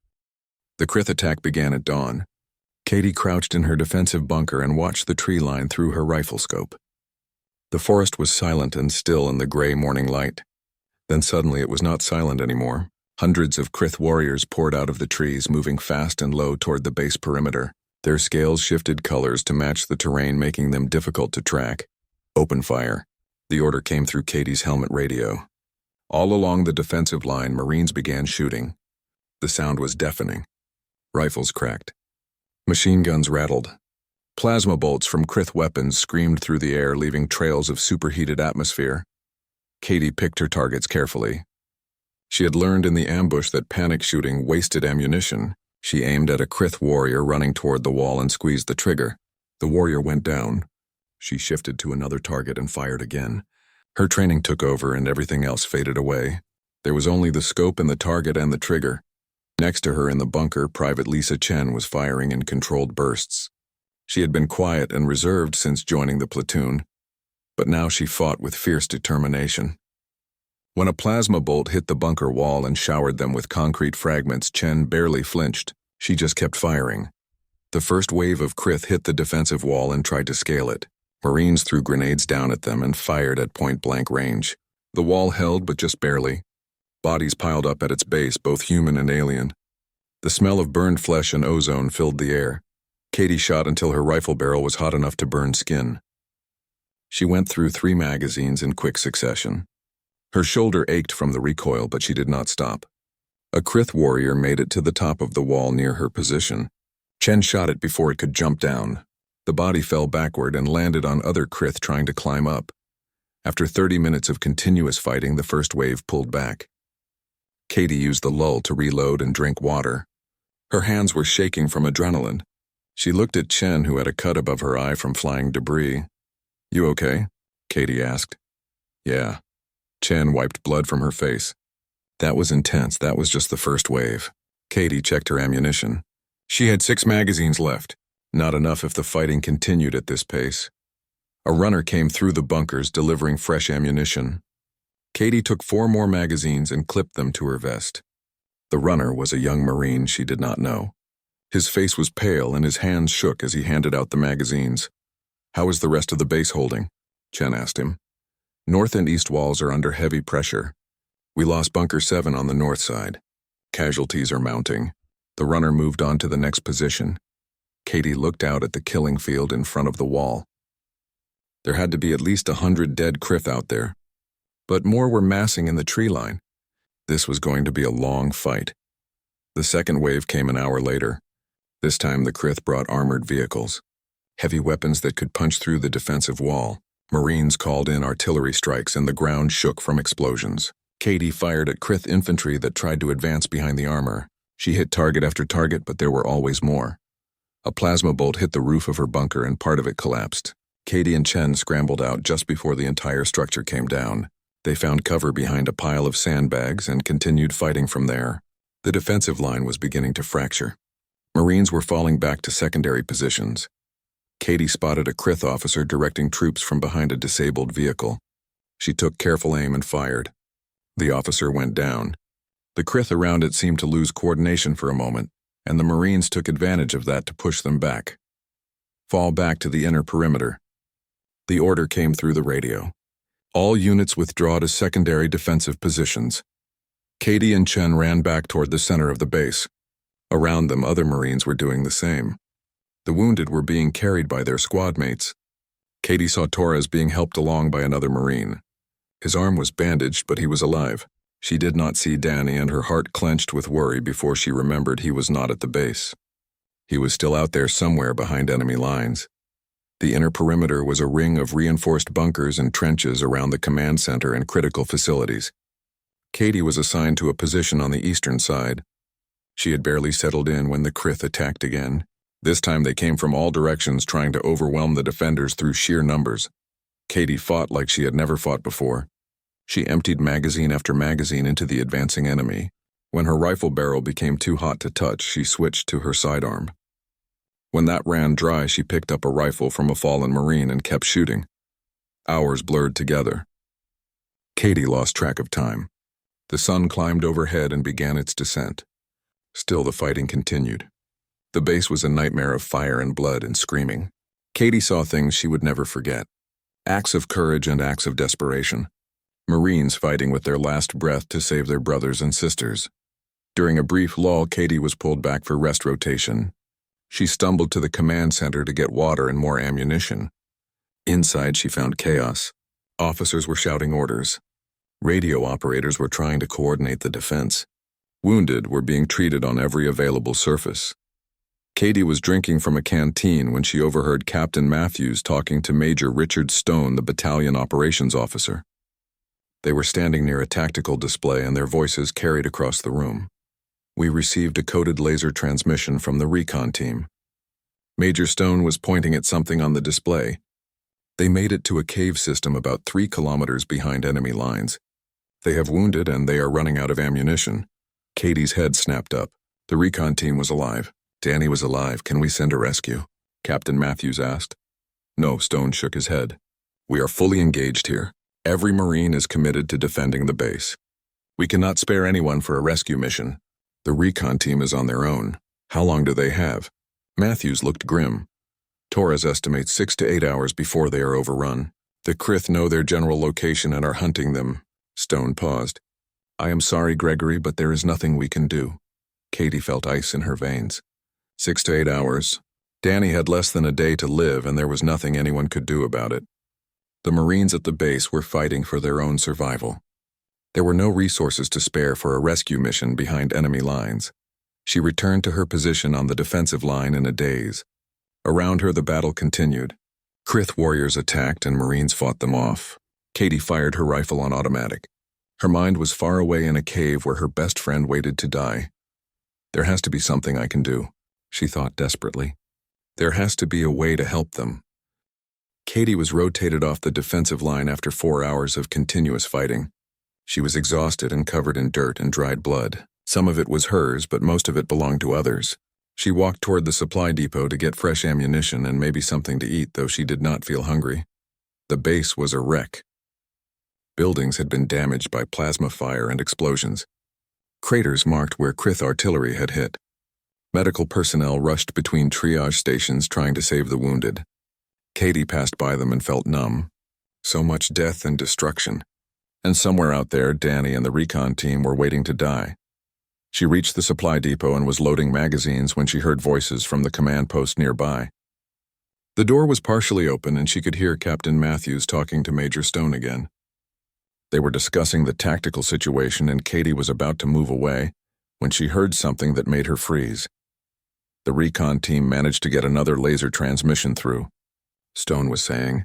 The Krith attack began at dawn. Katie crouched in her defensive bunker and watched the tree line through her rifle scope. The forest was silent and still in the gray morning light. Then suddenly it was not silent anymore. Hundreds of Krith warriors poured out of the trees, moving fast and low toward the base perimeter. Their scales shifted colors to match the terrain, making them difficult to track. "Open fire." The order came through Katie's helmet radio. All along the defensive line, Marines began shooting. The sound was deafening. Rifles cracked. Machine guns rattled. Plasma bolts from Krith weapons screamed through the air, leaving trails of superheated atmosphere. Katie picked her targets carefully. She had learned in the ambush that panic shooting wasted ammunition. She aimed at a Krith warrior running toward the wall and squeezed the trigger. The warrior went down. She shifted to another target and fired again. Her training took over and everything else faded away. There was only the scope and the target and the trigger. Next to her in the bunker, Private Lisa Chen was firing in controlled bursts. She had been quiet and reserved since joining the platoon, but now she fought with fierce determination. When a plasma bolt hit the bunker wall and showered them with concrete fragments, Chen barely flinched. She just kept firing. The first wave of Krith hit the defensive wall and tried to scale it. Marines threw grenades down at them and fired at point-blank range. The wall held, but just barely. Bodies piled up at its base, both human and alien. The smell of burned flesh and ozone filled the air. Katie shot until her rifle barrel was hot enough to burn skin. She went through 3 magazines in quick succession. Her shoulder ached from the recoil, but she did not stop. A Krith warrior made it to the top of the wall near her position. Chen shot it before it could jump down. The body fell backward and landed on other Krith trying to climb up. After 30 minutes of continuous fighting, the first wave pulled back. Katie used the lull to reload and drink water. Her hands were shaking from adrenaline. She looked at Chen, who had a cut above her eye from flying debris. "You okay?" Katie asked. "Yeah." Chen wiped blood from her face. "That was intense. That was just the first wave." Katie checked her ammunition. She had 6 magazines left. Not enough if the fighting continued at this pace. A runner came through the bunkers delivering fresh ammunition. Katie took 4 more magazines and clipped them to her vest. The runner was a young Marine she did not know. His face was pale and his hands shook as he handed out the magazines. "How is the rest of the base holding?" Chen asked him. "North and east walls are under heavy pressure. We lost Bunker 7 on the north side. Casualties are mounting." The runner moved on to the next position. Katie looked out at the killing field in front of the wall. There had to be at least 100 dead Krith out there, but more were massing in the tree line. This was going to be a long fight. The second wave came an hour later. This time the Krith brought armored vehicles, heavy weapons that could punch through the defensive wall. Marines called in artillery strikes and the ground shook from explosions. Katie fired at Krith infantry that tried to advance behind the armor. She hit target after target, but there were always more. A plasma bolt hit the roof of her bunker and part of it collapsed. Katie and Chen scrambled out just before the entire structure came down. They found cover behind a pile of sandbags and continued fighting from there. The defensive line was beginning to fracture. Marines were falling back to secondary positions. Katie spotted a Krith officer directing troops from behind a disabled vehicle. She took careful aim and fired. The officer went down. The Krith around it seemed to lose coordination for a moment, and the Marines took advantage of that to push them back. "Fall back to the inner perimeter." The order came through the radio. "All units withdraw to secondary defensive positions." Katie and Chen ran back toward the center of the base. Around them, other Marines were doing the same. The wounded were being carried by their squad mates. Katie saw Torres being helped along by another Marine. His arm was bandaged, but he was alive. She did not see Danny, and her heart clenched with worry before she remembered he was not at the base. He was still out there somewhere behind enemy lines. The inner perimeter was a ring of reinforced bunkers and trenches around the command center and critical facilities. Katie was assigned to a position on the eastern side. She had barely settled in when the Krith attacked again. This time they came from all directions, trying to overwhelm the defenders through sheer numbers. Katie fought like she had never fought before. She emptied magazine after magazine into the advancing enemy. When her rifle barrel became too hot to touch, she switched to her sidearm. When that ran dry, she picked up a rifle from a fallen Marine and kept shooting. Hours blurred together. Katie lost track of time. The sun climbed overhead and began its descent. Still the fighting continued. The base was a nightmare of fire and blood and screaming. Katie saw things she would never forget. Acts of courage and acts of desperation. Marines fighting with their last breath to save their brothers and sisters. During a brief lull, Katie was pulled back for rest rotation. She stumbled to the command center to get water and more ammunition. Inside, she found chaos. Officers were shouting orders. Radio operators were trying to coordinate the defense. Wounded were being treated on every available surface. Katie was drinking from a canteen when she overheard Captain Matthews talking to Major Richard Stone, the battalion operations officer. They were standing near a tactical display and their voices carried across the room. "We received a coded laser transmission from the recon team." Major Stone was pointing at something on the display. "They made it to a cave system about 3 kilometers behind enemy lines. They have wounded and they are running out of ammunition." Katie's head snapped up. The recon team was alive. Danny was alive. "Can we send a rescue?" Captain Matthews asked. "No," Stone shook his head. "We are fully engaged here. Every Marine is committed to defending the base. We cannot spare anyone for a rescue mission. The recon team is on their own. How long do they have?" Matthews looked grim. "Torres estimates 6 to 8 hours before they are overrun. The Krith know their general location and are hunting them." Stone paused. "I am sorry, Gregory, but there is nothing we can do." Katie felt ice in her veins. 6 to 8 hours. Danny had less than a day to live, and there was nothing anyone could do about it. The Marines at the base were fighting for their own survival. There were no resources to spare for a rescue mission behind enemy lines. She returned to her position on the defensive line in a daze. Around her, the battle continued. Krith warriors attacked and Marines fought them off. Katie fired her rifle on automatic. Her mind was far away in a cave where her best friend waited to die. There has to be something I can do, she thought desperately. There has to be a way to help them. Katie was rotated off the defensive line after 4 hours of continuous fighting. She was exhausted and covered in dirt and dried blood. Some of it was hers, but most of it belonged to others. She walked toward the supply depot to get fresh ammunition and maybe something to eat, though she did not feel hungry. The base was a wreck. Buildings had been damaged by plasma fire and explosions. Craters marked where Krith artillery had hit. Medical personnel rushed between triage stations trying to save the wounded. Katie passed by them and felt numb. So much death and destruction. And somewhere out there, Danny and the recon team were waiting to die. She reached the supply depot and was loading magazines when she heard voices from the command post nearby. The door was partially open and she could hear Captain Matthews talking to Major Stone again. They were discussing the tactical situation and Katie was about to move away when she heard something that made her freeze. The recon team managed to get another laser transmission through. Stone was saying,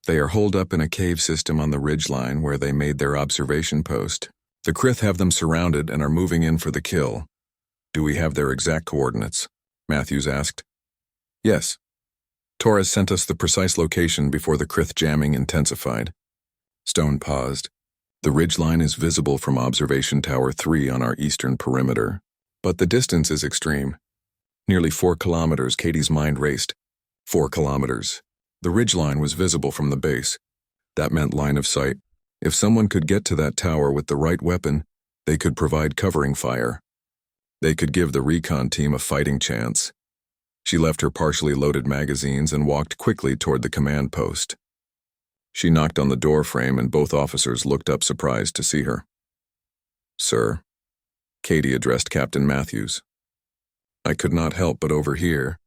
"They are holed up in a cave system on the ridgeline where they made their observation post. The Krith have them surrounded and are moving in for the kill." "Do we have their exact coordinates?" Matthews asked. "Yes. Torres sent us the precise location before the Krith jamming intensified." Stone paused. "The ridgeline is visible from Observation Tower 3 on our eastern perimeter, but the distance is extreme. Nearly 4 kilometers." Katie's mind raced. 4 kilometers. The ridgeline was visible from the base. That meant line of sight. If someone could get to that tower with the right weapon, they could provide covering fire. They could give the recon team a fighting chance. She left her partially loaded magazines and walked quickly toward the command post. She knocked on the door frame and both officers looked up surprised to see her. "Sir," Katie addressed Captain Matthews. "I could not help but overhear.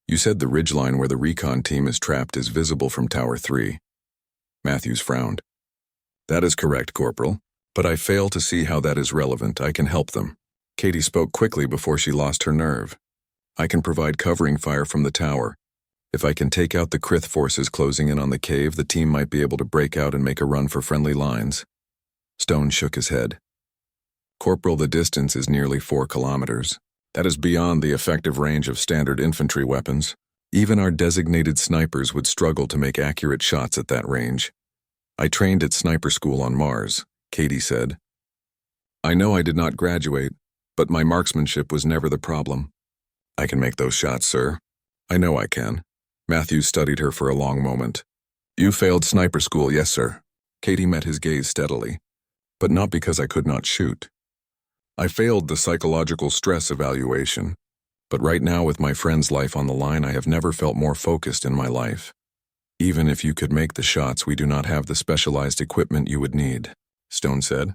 You said the ridgeline where the recon team is trapped is visible from Tower 3. Matthews frowned. "That is correct, Corporal, but I fail to see how that is relevant. I can help them." Katie spoke quickly before she lost her nerve. "I can provide covering fire from the tower. If I can take out the Krith forces closing in on the cave, the team might be able to break out and make a run for friendly lines." Stone shook his head. "Corporal, the distance is nearly 4 kilometers. That is beyond the effective range of standard infantry weapons. Even our designated snipers would struggle to make accurate shots at that range. I trained at sniper school on Mars," Katie said. "I know I did not graduate, but my marksmanship was never the problem. I can make those shots, sir. I know I can." Matthews studied her for a long moment. "You failed sniper school, yes, sir." Katie met his gaze steadily. "But not because I could not shoot. I failed the psychological stress evaluation, but right now with my friend's life on the line, I have never felt more focused in my life. Even if you could make the shots, we do not have the specialized equipment you would need," Stone said.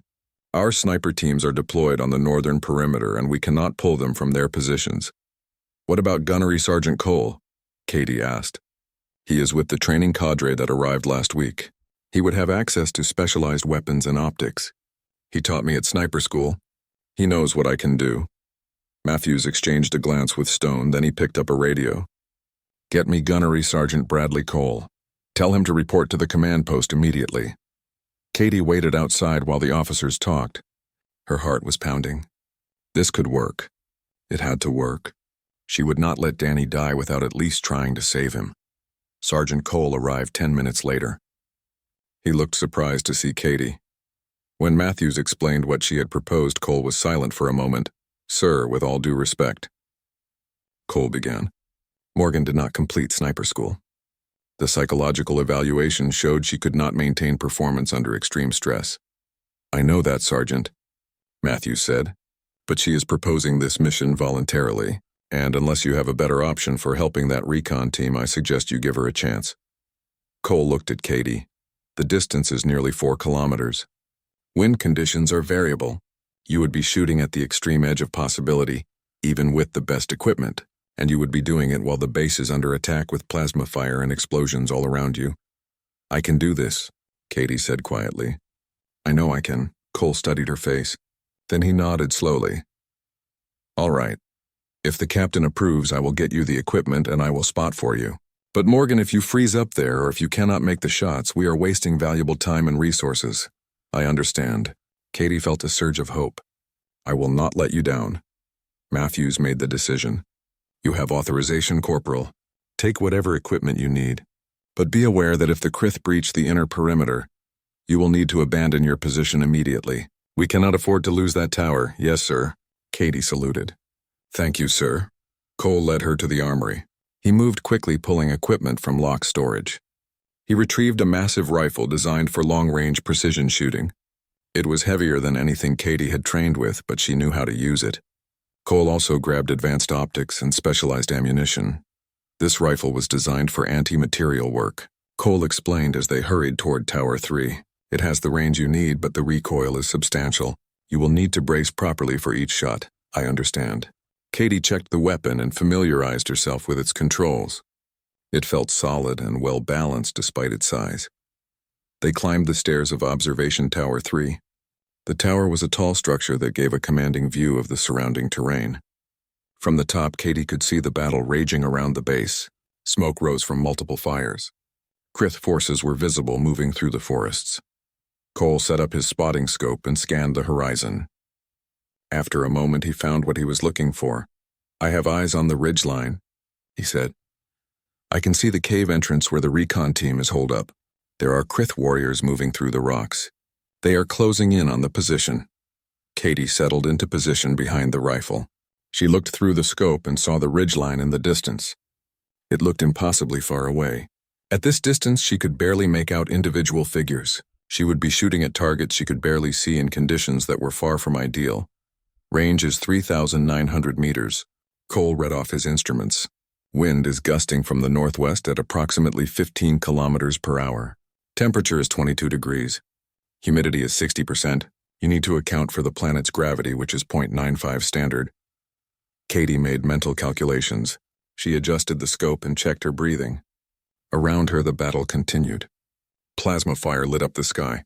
"Our sniper teams are deployed on the northern perimeter and we cannot pull them from their positions." "What about Gunnery Sergeant Cole?" Katie asked. "He is with the training cadre that arrived last week. He would have access to specialized weapons and optics. He taught me at sniper school. He knows what I can do." Matthews exchanged a glance with Stone, then he picked up a radio. "Get me Gunnery Sergeant Bradley Cole. Tell him to report to the command post immediately." Katie waited outside while the officers talked. Her heart was pounding. This could work. It had to work. She would not let Danny die without at least trying to save him. Sergeant Cole arrived 10 minutes later. He looked surprised to see Katie. When Matthews explained what she had proposed, Cole was silent for a moment. "Sir, with all due respect," Cole began. "Morgan did not complete sniper school. The psychological evaluation showed she could not maintain performance under extreme stress." "I know that, Sergeant," Matthews said, "but she is proposing this mission voluntarily, and unless you have a better option for helping that recon team, I suggest you give her a chance." Cole looked at Katie. "The distance is nearly 4 kilometers. Wind conditions are variable. You would be shooting at the extreme edge of possibility, even with the best equipment, and you would be doing it while the base is under attack with plasma fire and explosions all around you. I can do this, Katie said quietly. I know I can. Cole studied her face. Then he nodded slowly. All right. If the captain approves, I will get you the equipment and I will spot for you. But Morgan, if you freeze up there or if you cannot make the shots, we are wasting valuable time and resources. I understand. Katie felt a surge of hope. I will not let you down. Matthews made the decision. You have authorization, Corporal. Take whatever equipment you need. But be aware that if the Krith breach the inner perimeter, you will need to abandon your position immediately. We cannot afford to lose that tower. Yes, sir. Katie saluted. Thank you, sir. Cole led her to the armory. He moved quickly, pulling equipment from locked storage. He retrieved a massive rifle designed for long-range precision shooting. It was heavier than anything Katie had trained with, but she knew how to use it. Cole also grabbed advanced optics and specialized ammunition. This rifle was designed for anti-material work. Cole explained as they hurried toward Tower 3. It has the range you need, but the recoil is substantial. You will need to brace properly for each shot. I understand. Katie checked the weapon and familiarized herself with its controls. It felt solid and well-balanced despite its size. They climbed the stairs of Observation Tower 3. The tower was a tall structure that gave a commanding view of the surrounding terrain. From the top, Katie could see the battle raging around the base. Smoke rose from multiple fires. Krith forces were visible moving through the forests. Cole set up his spotting scope and scanned the horizon. After a moment, he found what he was looking for. I have eyes on the ridgeline, he said. I can see the cave entrance where the recon team is holed up. There are Krith warriors moving through the rocks. They are closing in on the position. Katie settled into position behind the rifle. She looked through the scope and saw the ridgeline in the distance. It looked impossibly far away. At this distance, she could barely make out individual figures. She would be shooting at targets she could barely see in conditions that were far from ideal. Range is 3,900 meters. Cole read off his instruments. Wind is gusting from the northwest at approximately 15 kilometers per hour. Temperature is 22 degrees. Humidity is 60%. You need to account for the planet's gravity, which is 0.95 standard. Katie made mental calculations. She adjusted the scope and checked her breathing. Around her, the battle continued. Plasma fire lit up the sky.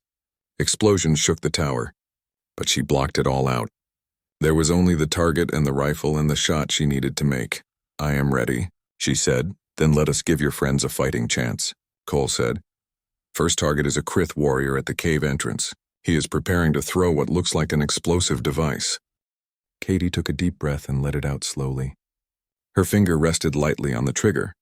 Explosions shook the tower, but she blocked it all out. There was only the target and the rifle and the shot she needed to make. I am ready, she said. Then let us give your friends a fighting chance, Cole said. First target is a Krith warrior at the cave entrance. He is preparing to throw what looks like an explosive device. Katie took a deep breath and let it out slowly. Her finger rested lightly on the trigger.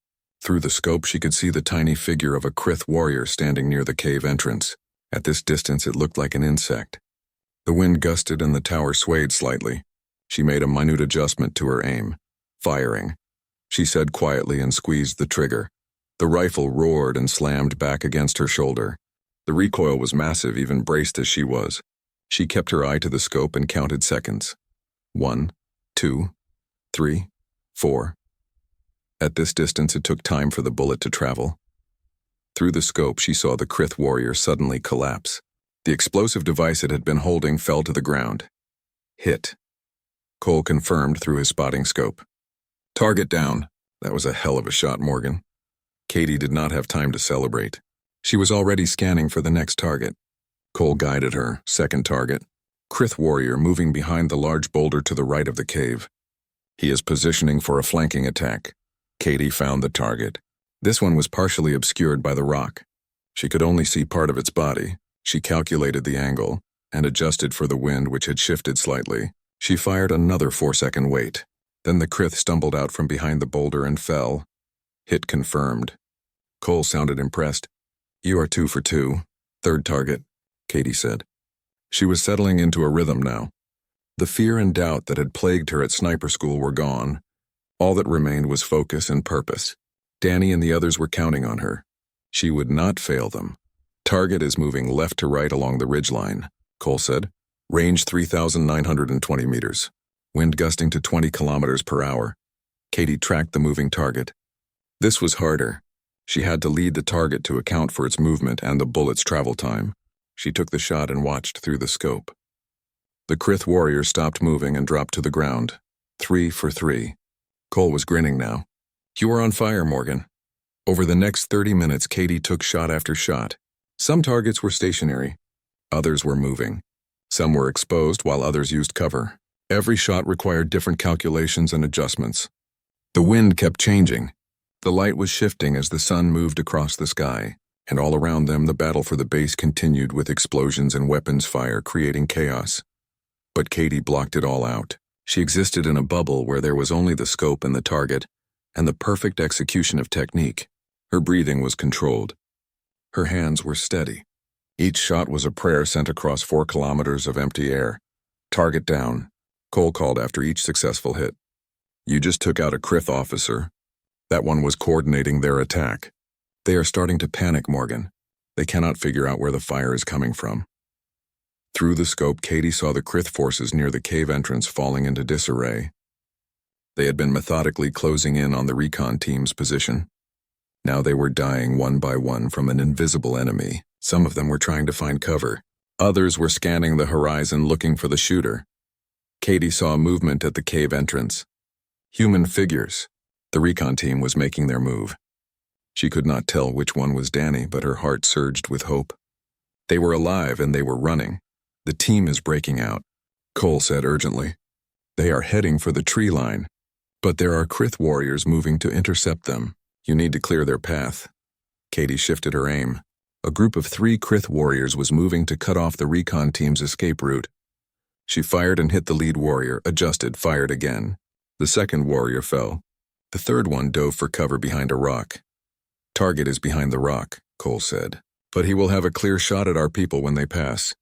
Through the scope, she could see the tiny figure of a Krith warrior standing near the cave entrance. At this distance, it looked like an insect. The wind gusted and the tower swayed slightly. She made a minute adjustment to her aim. Firing, she said quietly and squeezed the trigger. The rifle roared and slammed back against her shoulder. The recoil was massive, even braced as she was. She kept her eye to the scope and counted seconds. 1, 2, 3, 4. At this distance, it took time for the bullet to travel. Through the scope, she saw the Krith warrior suddenly collapse. The explosive device it had been holding fell to the ground. Hit. Cole confirmed through his spotting scope. Target down. That was a hell of a shot, Morgan. Katie did not have time to celebrate. She was already scanning for the next target. Cole guided her. Second target. Krith warrior moving behind the large boulder to the right of the cave. He is positioning for a flanking attack. Katie found the target. This one was partially obscured by the rock. She could only see part of its body. She calculated the angle and adjusted for the wind, which had shifted slightly. She fired another 4-second wait. Then the Krith stumbled out from behind the boulder and fell. Hit confirmed. Cole sounded impressed. You are 2 for 2. Third target, Katie said. She was settling into a rhythm now. The fear and doubt that had plagued her at sniper school were gone. All that remained was focus and purpose. Danny and the others were counting on her. She would not fail them. Target is moving left to right along the ridgeline, Cole said. Range 3,920 meters. Wind gusting to 20 kilometers per hour. Katie tracked the moving target. This was harder. She had to lead the target to account for its movement and the bullet's travel time. She took the shot and watched through the scope. The Krith warrior stopped moving and dropped to the ground. 3 for 3. Cole was grinning now. You are on fire, Morgan. Over the next 30 minutes, Katie took shot after shot. Some targets were stationary. Others were moving. Some were exposed while others used cover. Every shot required different calculations and adjustments. The wind kept changing. The light was shifting as the sun moved across the sky, and all around them the battle for the base continued with explosions and weapons fire creating chaos. But Katie blocked it all out. She existed in a bubble where there was only the scope and the target, and the perfect execution of technique. Her breathing was controlled. Her hands were steady. Each shot was a prayer sent across 4 kilometers of empty air. Target down, Cole called after each successful hit. You just took out a Krith officer. That one was coordinating their attack. They are starting to panic, Morgan. They cannot figure out where the fire is coming from. Through the scope, Katie saw the Krith forces near the cave entrance falling into disarray. They had been methodically closing in on the recon team's position. Now they were dying one by one from an invisible enemy. Some of them were trying to find cover. Others were scanning the horizon looking for the shooter. Katie saw movement at the cave entrance. Human figures. The recon team was making their move. She could not tell which one was Danny, but her heart surged with hope. They were alive and they were running. The team is breaking out, Cole said urgently. They are heading for the tree line. But there are Krith warriors moving to intercept them. You need to clear their path. Katie shifted her aim. A group of 3 Krith warriors was moving to cut off the recon team's escape route. She fired and hit the lead warrior, adjusted, fired again. The second warrior fell. The third one dove for cover behind a rock. Target is behind the rock, Cole said. But he will have a clear shot at our people when they pass.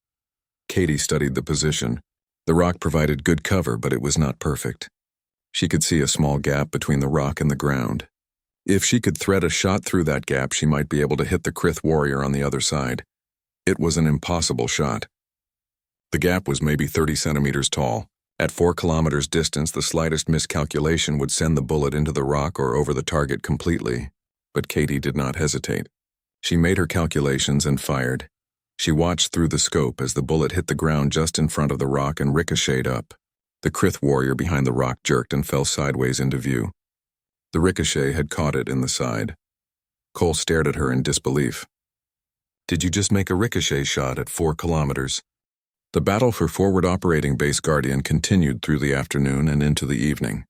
Katie studied the position. The rock provided good cover, but it was not perfect. She could see a small gap between the rock and the ground. If she could thread a shot through that gap, she might be able to hit the Krith warrior on the other side. It was an impossible shot. The gap was maybe 30 centimeters tall. At 4 kilometers distance, the slightest miscalculation would send the bullet into the rock or over the target completely. But Katie did not hesitate. She made her calculations and fired. She watched through the scope as the bullet hit the ground just in front of the rock and ricocheted up. The Krith warrior behind the rock jerked and fell sideways into view. The ricochet had caught it in the side. Cole stared at her in disbelief. Did you just make a ricochet shot at 4 kilometers? The battle for forward operating base Guardian continued through the afternoon and into the evening.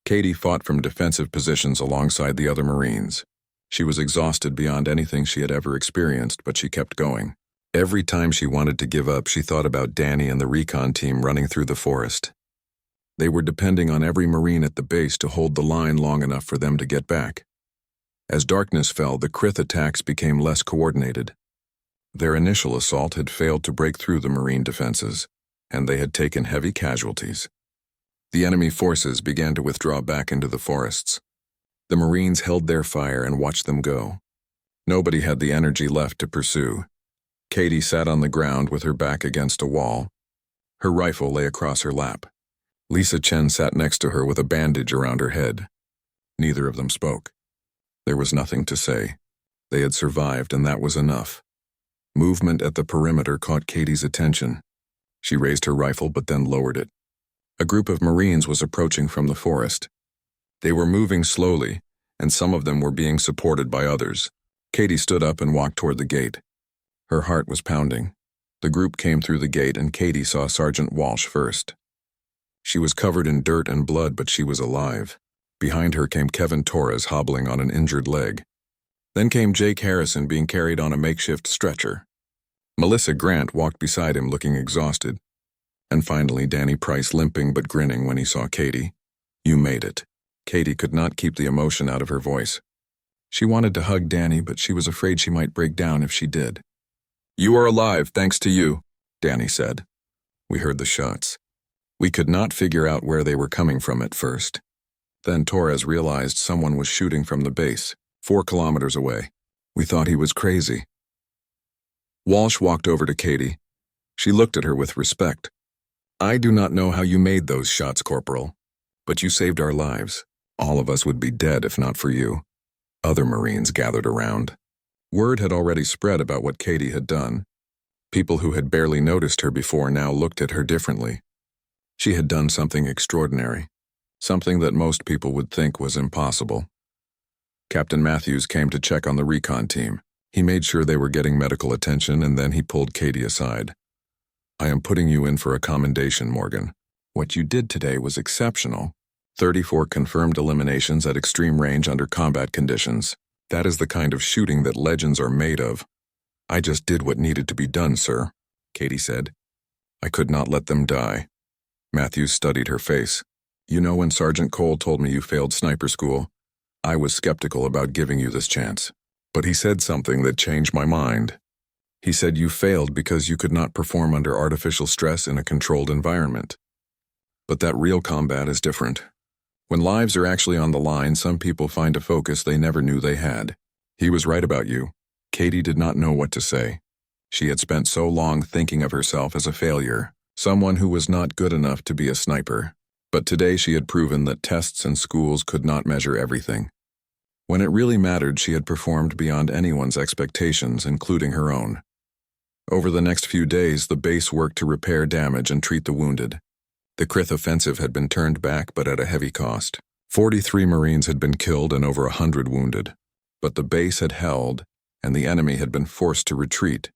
Katie fought from defensive positions alongside the other Marines. She was exhausted beyond anything she had ever experienced, but she kept going. Every time she wanted to give up, she thought about Danny and the recon team running through the forest. They were depending on every Marine at the base to hold the line long enough for them to get back. As darkness fell, the Krith attacks became less coordinated. Their initial assault had failed to break through the Marine defenses, and they had taken heavy casualties. The enemy forces began to withdraw back into the forests. The Marines held their fire and watched them go. Nobody had the energy left to pursue. Katie sat on the ground with her back against a wall. Her rifle lay across her lap. Lisa Chen sat next to her with a bandage around her head. Neither of them spoke. There was nothing to say. They had survived, and that was enough. Movement at the perimeter caught Katie's attention. She raised her rifle but then lowered it. A group of Marines was approaching from the forest. They were moving slowly, and some of them were being supported by others. Katie stood up and walked toward the gate. Her heart was pounding. The group came through the gate and Katie saw Sergeant Walsh first. She was covered in dirt and blood, but she was alive. Behind her came Kevin Torres hobbling on an injured leg. Then came Jake Harrison being carried on a makeshift stretcher. Melissa Grant walked beside him looking exhausted. And finally Danny Price limping but grinning when he saw Katie. You made it. Katie could not keep the emotion out of her voice. She wanted to hug Danny, but she was afraid she might break down if she did. You are alive, thanks to you, Danny said. We heard the shots. We could not figure out where they were coming from at first. Then Torres realized someone was shooting from the base, 4 kilometers away. We thought he was crazy. Walsh walked over to Katie. She looked at her with respect. I do not know how you made those shots, Corporal, but you saved our lives. All of us would be dead if not for you. Other Marines gathered around. Word had already spread about what Katie had done. People who had barely noticed her before now looked at her differently. She had done something extraordinary. something that most people would think was impossible. Captain Matthews came to check on the recon team. He made sure they were getting medical attention, and then he pulled Katie aside. "I am putting you in for a commendation, Morgan. What you did today was exceptional. 34 confirmed eliminations at extreme range under combat conditions. That is the kind of shooting that legends are made of." "I just did what needed to be done, sir," Katie said. "I could not let them die." Matthews studied her face. "You know, when Sergeant Cole told me you failed sniper school, I was skeptical about giving you this chance. But he said something that changed my mind. He said you failed because you could not perform under artificial stress in a controlled environment. But that real combat is different. When lives are actually on the line, some people find a focus they never knew they had. He was right about you." Katie did not know what to say. She had spent so long thinking of herself as a failure, someone who was not good enough to be a sniper. But today she had proven that tests and schools could not measure everything. When it really mattered, she had performed beyond anyone's expectations, including her own. Over the next few days, the base worked to repair damage and treat the wounded. The Krith offensive had been turned back, but at a heavy cost. 43 Marines had been killed and over 100 wounded. But the base had held, and the enemy had been forced to retreat.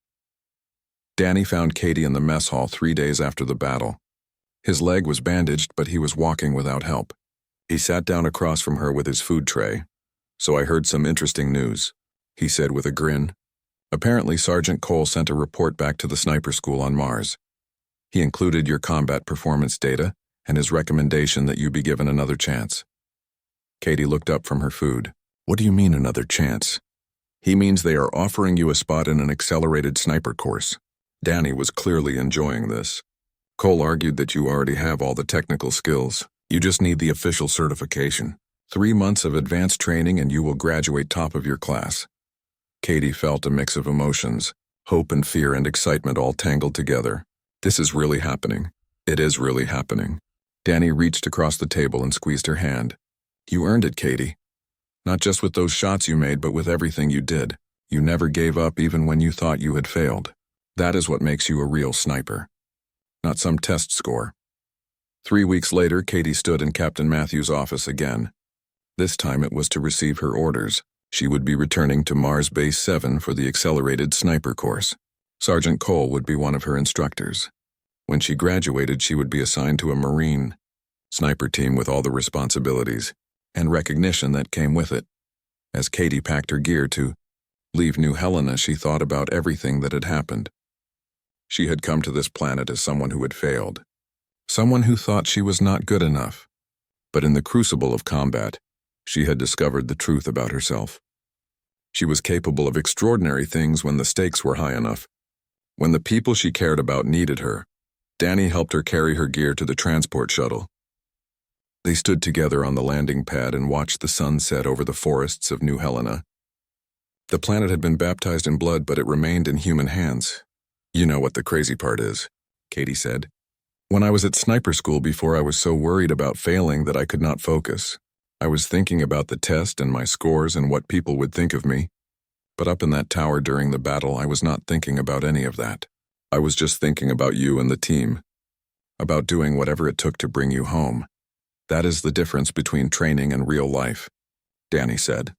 Danny found Katie in the mess hall 3 days after the battle. His leg was bandaged, but he was walking without help. He sat down across from her with his food tray. "So I heard some interesting news," he said with a grin. "Apparently Sergeant Cole sent a report back to the sniper school on Mars. He included your combat performance data and his recommendation that you be given another chance." Katie looked up from her food. "What do you mean another chance?" "He means they are offering you a spot in an accelerated sniper course." Danny was clearly enjoying this. "Cole argued that you already have all the technical skills. You just need the official certification. 3 months of advanced training and you will graduate top of your class." Katie felt a mix of emotions, hope and fear and excitement all tangled together. This is really happening. It is really happening. Danny reached across the table and squeezed her hand. "You earned it, Katie. Not just with those shots you made, but with everything you did. You never gave up even when you thought you had failed. That is what makes you a real sniper. Not some test score." 3 weeks later, Katie stood in Captain Matthews' office again. This time it was to receive her orders. She would be returning to Mars Base 7 for the accelerated sniper course. Sergeant Cole would be one of her instructors. When she graduated, she would be assigned to a Marine sniper team with all the responsibilities and recognition that came with it. As Katie packed her gear to leave New Helena, she thought about everything that had happened. She had come to this planet as someone who had failed, someone who thought she was not good enough. But in the crucible of combat, she had discovered the truth about herself. She was capable of extraordinary things when the stakes were high enough. When the people she cared about needed her, Danny helped her carry her gear to the transport shuttle. They stood together on the landing pad and watched the sun set over the forests of New Helena. The planet had been baptized in blood, but it remained in human hands. "You know what the crazy part is," Katie said. "When I was at sniper school before, I was so worried about failing that I could not focus. I was thinking about the test and my scores and what people would think of me. But up in that tower during the battle, I was not thinking about any of that. I was just thinking about you and the team, about doing whatever it took to bring you home. That is the difference between training and real life," Danny said.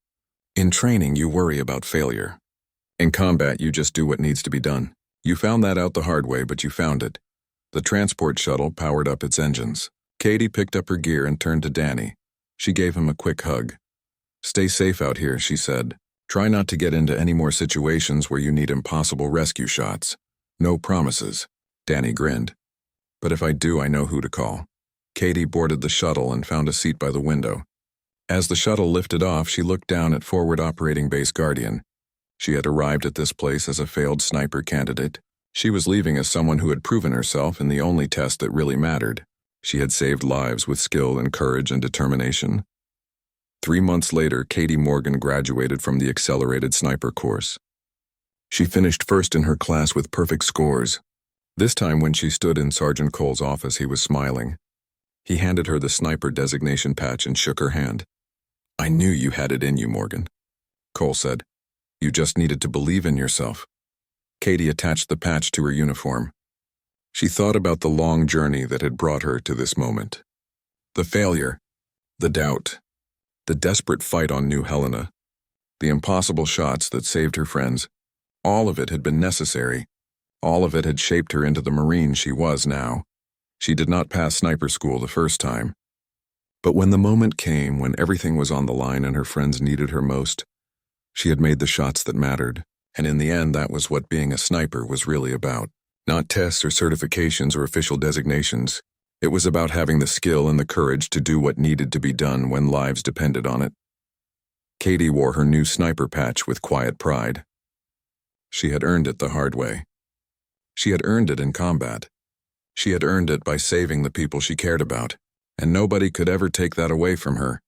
"In training, you worry about failure. In combat, you just do what needs to be done. You found that out the hard way, but you found it." The transport shuttle powered up its engines. Katie picked up her gear and turned to Danny. She gave him a quick hug. "Stay safe out here," she said. "Try not to get into any more situations where you need impossible rescue shots. No promises." Danny grinned. "But if I do, I know who to call." Katie boarded the shuttle and found a seat by the window. As the shuttle lifted off, she looked down at Forward Operating Base Guardian. She had arrived at this place as a failed sniper candidate. She was leaving as someone who had proven herself in the only test that really mattered. She had saved lives with skill and courage and determination. 3 months later, Katie Morgan graduated from the accelerated sniper course. She finished first in her class with perfect scores. This time when she stood in Sergeant Cole's office, he was smiling. He handed her the sniper designation patch and shook her hand. "I knew you had it in you, Morgan," Cole said. "You just needed to believe in yourself." Katie attached the patch to her uniform. She thought about the long journey that had brought her to this moment. The failure, The doubt, the desperate fight on New Helena, the impossible shots that saved her friends, all of it had been necessary. All of it had shaped her into the Marine she was now. She did not pass sniper school the first time. But when the moment came, when everything was on the line and her friends needed her most, she had made the shots that mattered. And in the end, that was what being a sniper was really about. Not tests or certifications or official designations. It was about having the skill and the courage to do what needed to be done when lives depended on it. Katie wore her new sniper patch with quiet pride. She had earned it the hard way. She had earned it in combat. She had earned it by saving the people she cared about, and nobody could ever take that away from her.